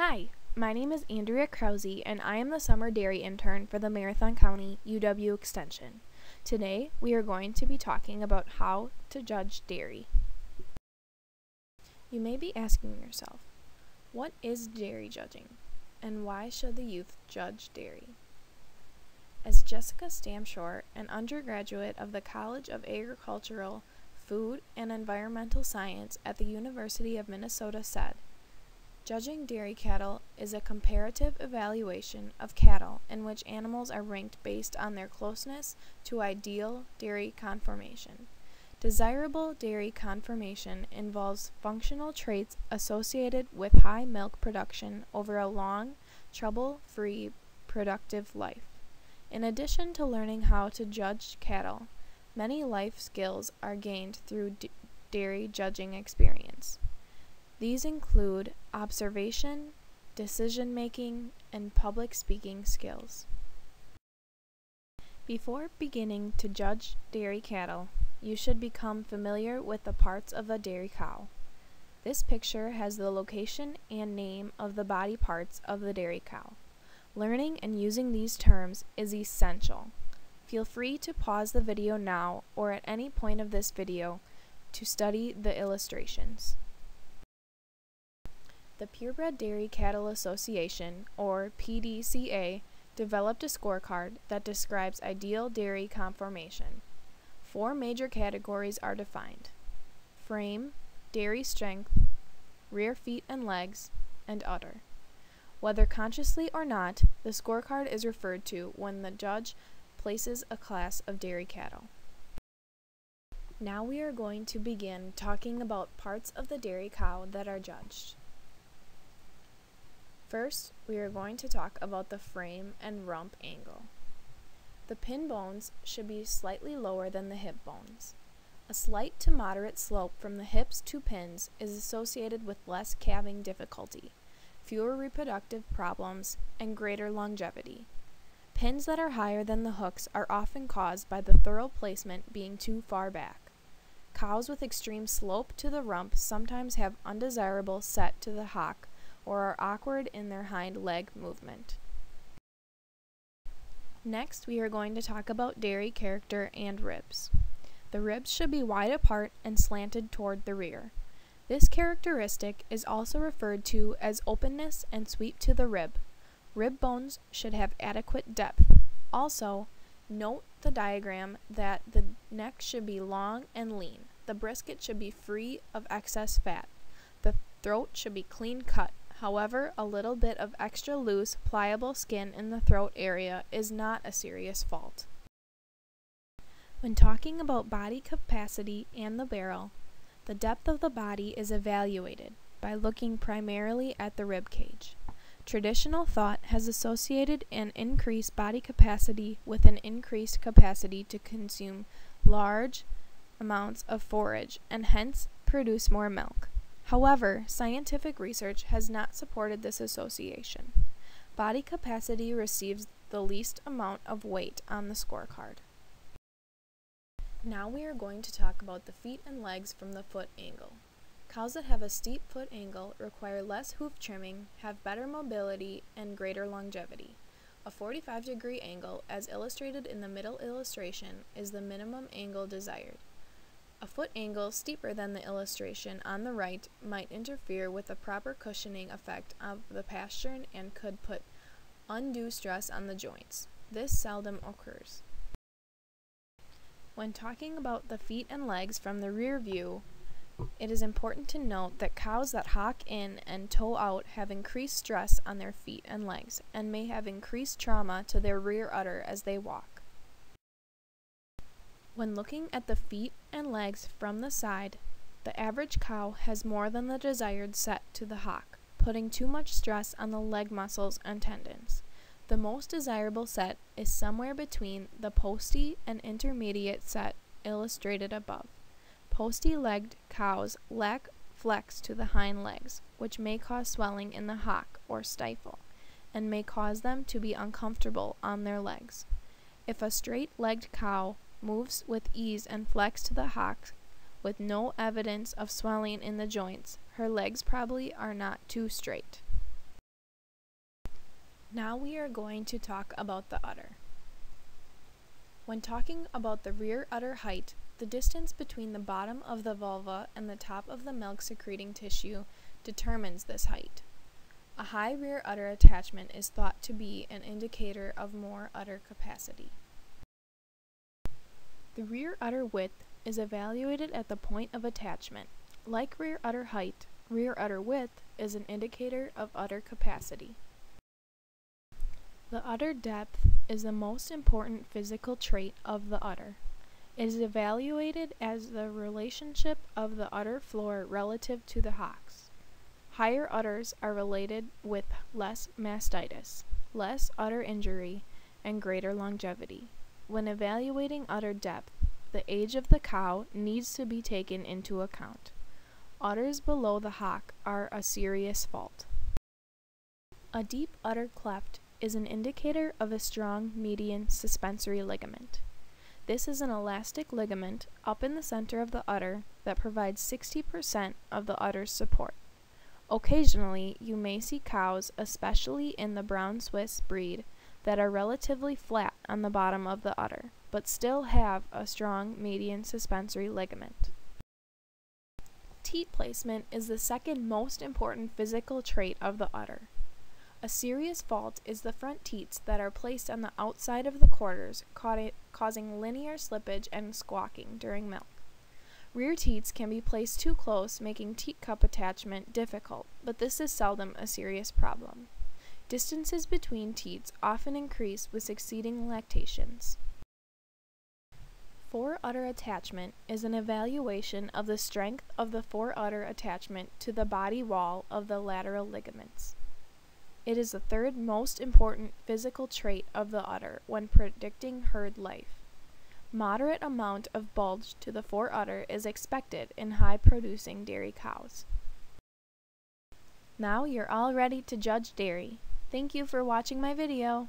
Hi, my name is Andrea Krause, and I am the summer dairy intern for the Marathon County UW Extension. Today, we are going to be talking about how to judge dairy. You may be asking yourself, what is dairy judging, and why should the youth judge dairy? As Jessica Stamshore, an undergraduate of the College of Agricultural, Food, and Environmental Science at the University of Minnesota said, judging dairy cattle is a comparative evaluation of cattle in which animals are ranked based on their closeness to ideal dairy conformation. Desirable dairy conformation involves functional traits associated with high milk production over a long, trouble-free, productive life. In addition to learning how to judge cattle, many life skills are gained through dairy judging experience. These include observation, decision-making, and public speaking skills. Before beginning to judge dairy cattle, you should become familiar with the parts of a dairy cow. This picture has the location and name of the body parts of the dairy cow. Learning and using these terms is essential. Feel free to pause the video now or at any point of this video to study the illustrations. The Purebred Dairy Cattle Association, or PDCA, developed a scorecard that describes ideal dairy conformation. 4 major categories are defined: frame, dairy strength, rear feet and legs, and udder. Whether consciously or not, the scorecard is referred to when the judge places a class of dairy cattle. Now we are going to begin talking about parts of the dairy cow that are judged. First, we are going to talk about the frame and rump angle. The pin bones should be slightly lower than the hip bones. A slight to moderate slope from the hips to pins is associated with less calving difficulty, fewer reproductive problems, and greater longevity. Pins that are higher than the hooks are often caused by the thorough placement being too far back. Cows with extreme slope to the rump sometimes have undesirable set to the hock or are awkward in their hind leg movement. Next, we are going to talk about dairy character and ribs. The ribs should be wide apart and slanted toward the rear. This characteristic is also referred to as openness and sweep to the rib. Rib bones should have adequate depth. Also, note the diagram that the neck should be long and lean. The brisket should be free of excess fat. The throat should be clean cut. However, a little bit of extra loose, pliable skin in the throat area is not a serious fault. When talking about body capacity and the barrel, the depth of the body is evaluated by looking primarily at the rib cage. Traditional thought has associated an increased body capacity with an increased capacity to consume large amounts of forage and hence produce more milk. However, scientific research has not supported this association. Body capacity receives the least amount of weight on the scorecard. Now we are going to talk about the feet and legs from the foot angle. Cows that have a steep foot angle require less hoof trimming, have better mobility, and greater longevity. A 45-degree angle, as illustrated in the middle illustration, is the minimum angle desired. A foot angle steeper than the illustration on the right might interfere with the proper cushioning effect of the pastern and could put undue stress on the joints. This seldom occurs. When talking about the feet and legs from the rear view, it is important to note that cows that hock in and toe out have increased stress on their feet and legs and may have increased trauma to their rear udder as they walk. When looking at the feet and legs from the side, the average cow has more than the desired set to the hock, putting too much stress on the leg muscles and tendons. The most desirable set is somewhere between the posty and intermediate set illustrated above. Posty-legged cows lack flex to the hind legs, which may cause swelling in the hock or stifle, and may cause them to be uncomfortable on their legs. If a straight-legged cow moves with ease and flex to the hock with no evidence of swelling in the joints, her legs probably are not too straight. Now we are going to talk about the udder. When talking about the rear udder height, the distance between the bottom of the vulva and the top of the milk-secreting tissue determines this height. A high rear udder attachment is thought to be an indicator of more udder capacity. The rear udder width is evaluated at the point of attachment. Like rear udder height, rear udder width is an indicator of udder capacity. The udder depth is the most important physical trait of the udder. It is evaluated as the relationship of the udder floor relative to the hocks. Higher udders are related with less mastitis, less udder injury, and greater longevity. When evaluating udder depth, the age of the cow needs to be taken into account. Udders below the hock are a serious fault. A deep udder cleft is an indicator of a strong median suspensory ligament. This is an elastic ligament up in the center of the udder that provides 60% of the udder's support. Occasionally, you may see cows, especially in the brown Swiss breed, that are relatively flat on the bottom of the udder, but still have a strong median suspensory ligament. Teat placement is the second most important physical trait of the udder. A serious fault is the front teats that are placed on the outside of the quarters, causing linear slippage and squawking during milk. Rear teats can be placed too close, making teat cup attachment difficult, but this is seldom a serious problem. Distances between teats often increase with succeeding lactations. Fore-udder attachment is an evaluation of the strength of the fore-udder attachment to the body wall of the lateral ligaments. It is the third most important physical trait of the udder when predicting herd life. Moderate amount of bulge to the fore-udder is expected in high-producing dairy cows. Now you're all ready to judge dairy. Thank you for watching my video.